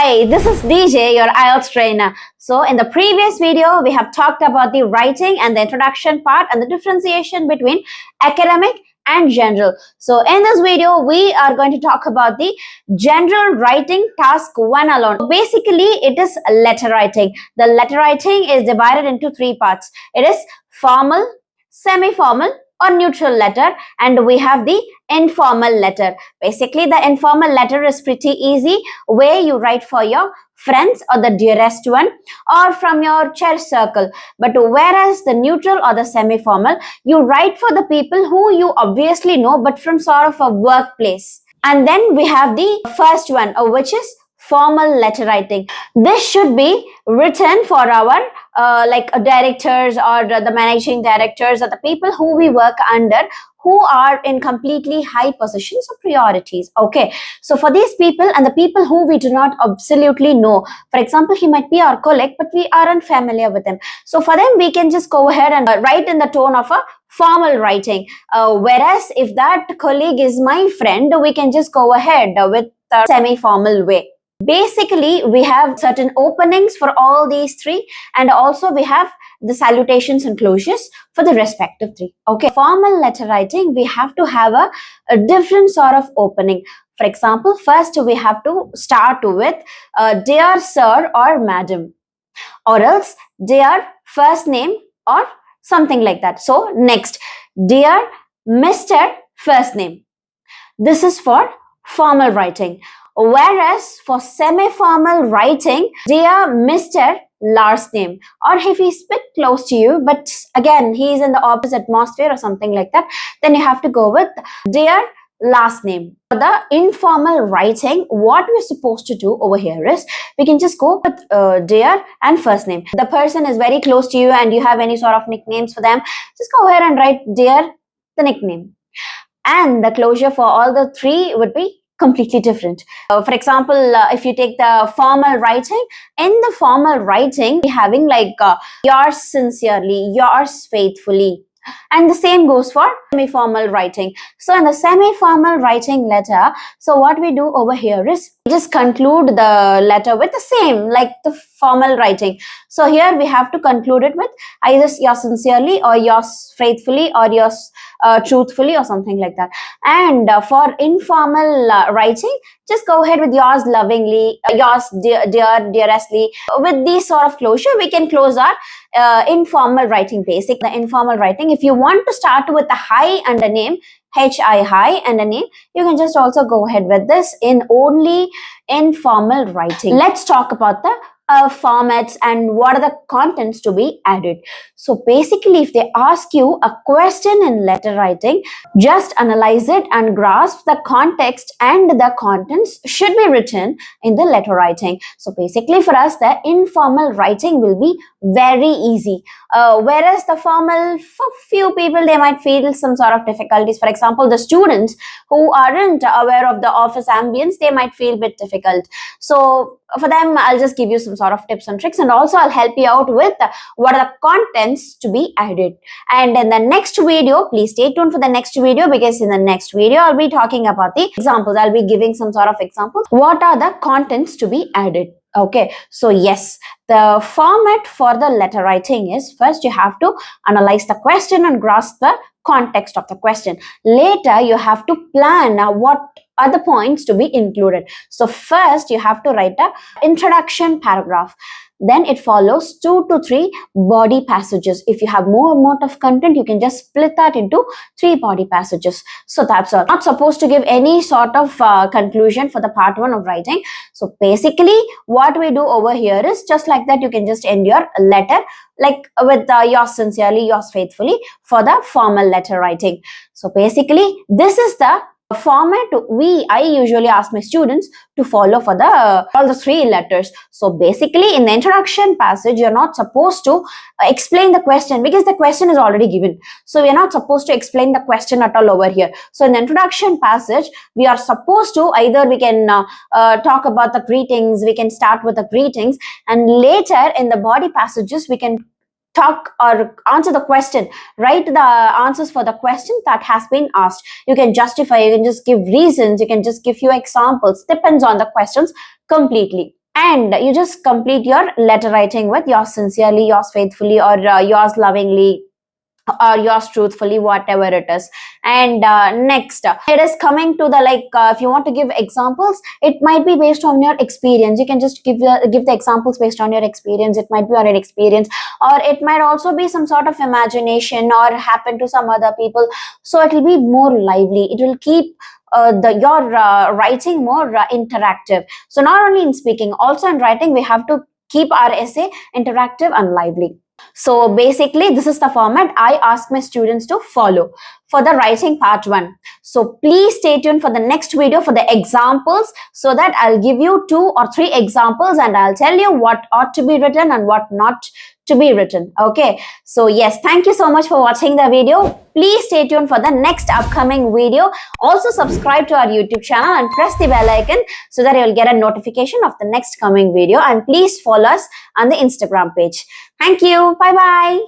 Hi, this is DJ, your IELTS trainer. So in the previous video, we have talked about the writing and the introduction part and the differentiation between academic and general. So in this video, we are going to talk about the general writing task 1 alone. Basically, it is letter writing. The letter writing is divided into 3 parts. It is formal, semi-formal, or neutral letter, and we have the informal letter. Basically, the informal letter is pretty easy, where you write for your friends or the dearest one or from your cherished circle. But whereas the neutral or the semi-formal, you write for the people who you obviously know, but from sort of a workplace. And then we have the first one, which is formal letter writing. This should be written for our directors or the managing directors or the people who we work under, who are in completely high positions or priorities. Okay, so for these people and the people who we do not absolutely know, for example, he might be our colleague, but we aren't familiar with him. So for them, we can just go ahead and write in the tone of a formal writing. Whereas if that colleague is my friend, we can just go ahead with the semi-formal way. Basically, we have certain openings for all these 3, and also we have the salutations and closures for the respective 3. Okay, formal letter writing, we have to have a different sort of opening. For example, first we have to start with dear sir or madam, or else dear first name or something like that. So next, dear Mr. first name. This is for formal writing. Whereas for semi-formal writing, dear Mr. last name, or if he's a bit close to you, but again, he's in the opposite atmosphere or something like that, then you have to go with dear last name. For the informal writing, what we're supposed to do over here is, we can just go with dear and first name. The person is very close to you and you have any sort of nicknames for them, just go ahead and write dear, the nickname. And the closure for all the 3 would be completely different. For example, if you take the formal writing, in the formal writing, we're having yours sincerely, yours faithfully. And the same goes for semi-formal writing. So in the semi-formal writing letter, so what we do over here is just conclude the letter with the same, like the formal writing. So here we have to conclude it with either yours sincerely or yours faithfully or yours truthfully or something like that. And for informal writing, just go ahead with yours lovingly, yours dearestly. With this sort of closure, we can close our informal writing. Basic the informal writing, if you want to start with a hi and a name, hi, hi and a name, you can just also go ahead with this in only informal writing. Let's talk about the formats and what are the contents to be added. So basically, if they ask you a question in letter writing, just analyze it and grasp the context, and the contents should be written in the letter writing. So basically for us, the informal writing will be very easy, whereas the formal, for few people, they might feel some sort of difficulties. For example, the students who aren't aware of the office ambience, they might feel a bit difficult. So for them, I'll just give you some sort of tips and tricks, and also I'll help you out with what are the contents to be added. And in the next video, please stay tuned for the next video, because in the next video, I'll be talking about the examples. I'll be giving some sort of examples. What are the contents to be added? Okay, so yes, the format for the letter writing is, first you have to analyze the question and grasp the context of the question. Later, you have to plan what are the points to be included. So first, you have to write an introduction paragraph. Then it follows 2 to 3 body passages. If you have more amount of content, you can just split that into 3 body passages. So that's all. Not supposed to give any sort of conclusion for the part 1 of writing. So basically, what we do over here is just like that. You can just end your letter like with yours sincerely, yours faithfully for the formal letter writing. So basically, this is the format I usually ask my students to follow for all the 3 letters. So basically, in the introduction passage, you're not supposed to explain the question, because the question is already given. So we're not supposed to explain the question at all over here. So in the introduction passage, we are supposed to either we can talk about the greetings, we can start with the greetings, and later in the body passages, we can talk or answer the question, write the answers for the question that has been asked. You can justify, you can just give reasons, you can just give few examples, depends on the questions completely. and you just complete your letter writing with yours sincerely, yours faithfully, or yours lovingly, or yours truthfully, whatever it is. And next, it is coming to the if you want to give examples, it might be based on your experience. You can just give the examples based on your experience. It might be on your experience, or it might also be some sort of imagination or happen to some other people. So it will be more lively. It will keep your writing more interactive. So not only in speaking, also in writing, we have to keep our essay interactive and lively. So basically, this is the format I ask my students to follow for the writing part 1. So please stay tuned for the next video for the examples, so that I'll give you 2 or 3 examples and I'll tell you what ought to be written and what not to be written. Okay. So yes, thank you so much for watching the video. Please stay tuned for the next upcoming video. Also subscribe to our YouTube channel and press the bell icon so that you'll get a notification of the next coming video. And please follow us on the Instagram page. Thank you. Bye bye.